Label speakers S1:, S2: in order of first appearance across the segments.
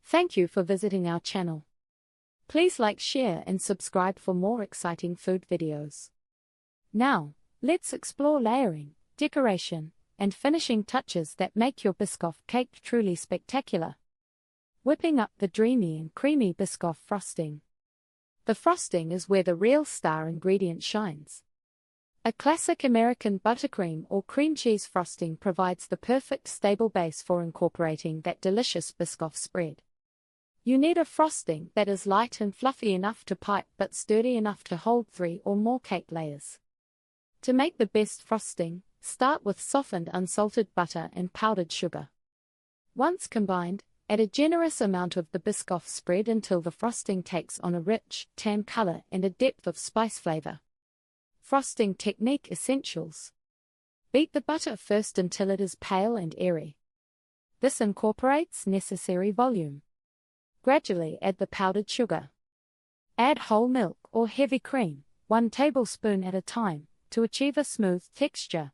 S1: Thank you for visiting our channel. Please like, share and subscribe for more exciting food videos. Now, let's explore layering, decoration, and finishing touches that make your Biscoff cake truly spectacular. Whipping up the dreamy and creamy Biscoff frosting. The frosting is where the real star ingredient shines. A classic American buttercream or cream cheese frosting provides the perfect stable base for incorporating that delicious Biscoff spread. You need a frosting that is light and fluffy enough to pipe but sturdy enough to hold 3 or more cake layers. To make the best frosting, start with softened unsalted butter and powdered sugar. Once combined, add a generous amount of the Biscoff spread until the frosting takes on a rich, tan color and a depth of spice flavor. Frosting technique essentials. Beat the butter first until it is pale and airy. This incorporates necessary volume. Gradually add the powdered sugar. Add whole milk or heavy cream, 1 tablespoon at a time, to achieve a smooth texture.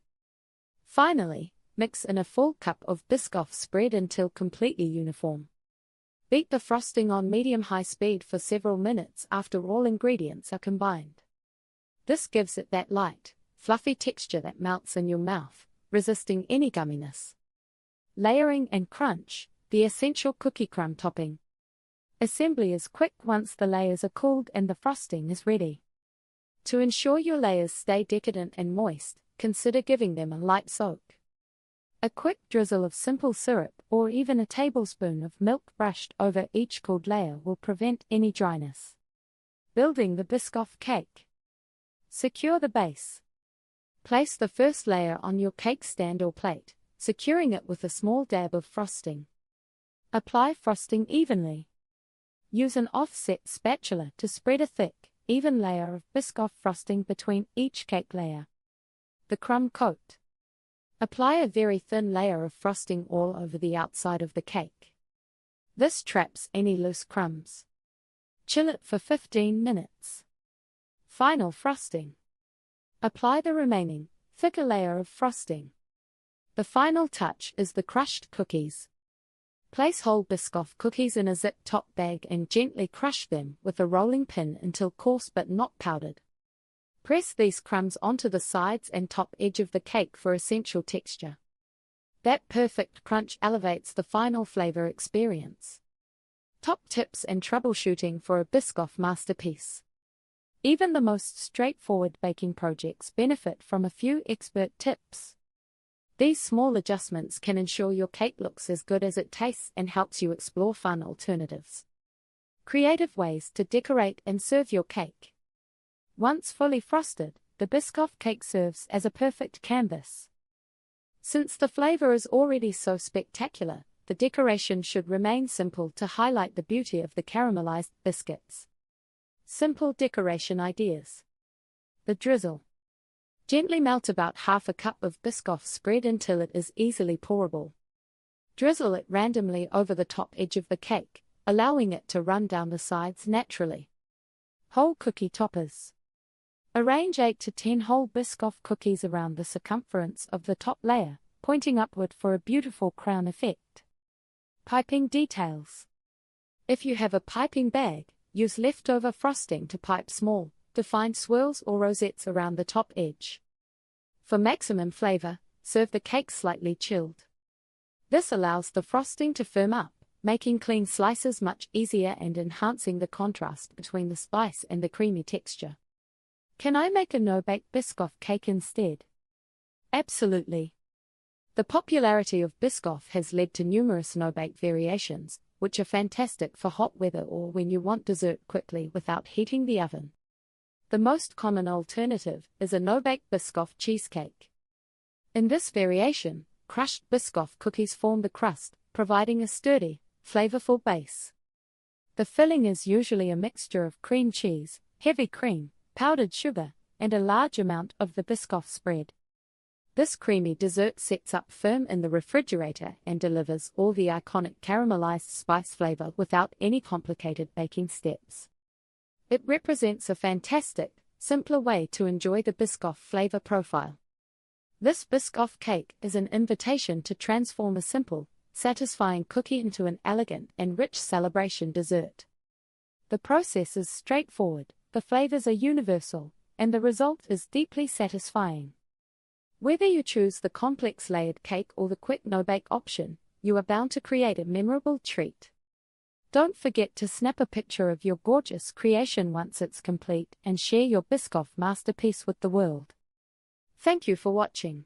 S1: Finally, mix in a full cup of Biscoff spread until completely uniform. Beat the frosting on medium-high speed for several minutes after all ingredients are combined. This gives it that light, fluffy texture that melts in your mouth, resisting any gumminess. Layering and crunch, the essential cookie crumb topping. Assembly is quick once the layers are cooled and the frosting is ready. To ensure your layers stay decadent and moist, consider giving them a light soak. A quick drizzle of simple syrup or even a tablespoon of milk brushed over each cooled layer will prevent any dryness. Building the Biscoff cake. Secure the base. Place the first layer on your cake stand or plate, securing it with a small dab of frosting. Apply frosting evenly. Use an offset spatula to spread a thick, even layer of Biscoff frosting between each cake layer. The crumb coat. Apply a very thin layer of frosting all over the outside of the cake. This traps any loose crumbs. Chill it for 15 minutes. Final frosting. Apply the remaining, thicker layer of frosting. The final touch is the crushed cookies. Place whole Biscoff cookies in a zip-top bag and gently crush them with a rolling pin until coarse but not powdered. Press these crumbs onto the sides and top edge of the cake for essential texture. That perfect crunch elevates the final flavor experience. Top tips and troubleshooting for a Biscoff masterpiece. Even the most straightforward baking projects benefit from a few expert tips. These small adjustments can ensure your cake looks as good as it tastes and helps you explore fun alternatives. Creative ways to decorate and serve your cake. Once fully frosted, the Biscoff cake serves as a perfect canvas. Since the flavor is already so spectacular, the decoration should remain simple to highlight the beauty of the caramelized biscuits. Simple decoration ideas. The drizzle. Gently melt about half a cup of Biscoff spread until it is easily pourable. Drizzle it randomly over the top edge of the cake, allowing it to run down the sides naturally. Whole cookie toppers. Arrange 8 to 10 whole Biscoff cookies around the circumference of the top layer, pointing upward for a beautiful crown effect. Piping details. If you have a piping bag, use leftover frosting to pipe small, defined swirls or rosettes around the top edge. For maximum flavor, serve the cake slightly chilled. This allows the frosting to firm up, making clean slices much easier and enhancing the contrast between the spice and the creamy texture. Can I make a no-bake Biscoff cake instead? Absolutely. The popularity of Biscoff has led to numerous no-bake variations, which are fantastic for hot weather or when you want dessert quickly without heating the oven. The most common alternative is a no-bake Biscoff cheesecake. In this variation, crushed Biscoff cookies form the crust, providing a sturdy, flavorful base. The filling is usually a mixture of cream cheese, heavy cream, powdered sugar, and a large amount of the Biscoff spread. This creamy dessert sets up firm in the refrigerator and delivers all the iconic caramelized spice flavor without any complicated baking steps. It represents a fantastic, simpler way to enjoy the Biscoff flavor profile. This Biscoff cake is an invitation to transform a simple, satisfying cookie into an elegant and rich celebration dessert. The process is straightforward, the flavors are universal, and the result is deeply satisfying. Whether you choose the complex layered cake or the quick no-bake option, you are bound to create a memorable treat. Don't forget to snap a picture of your gorgeous creation once it's complete and share your Biscoff masterpiece with the world. Thank you for watching.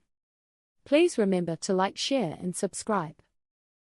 S1: Please remember to like, share, and subscribe.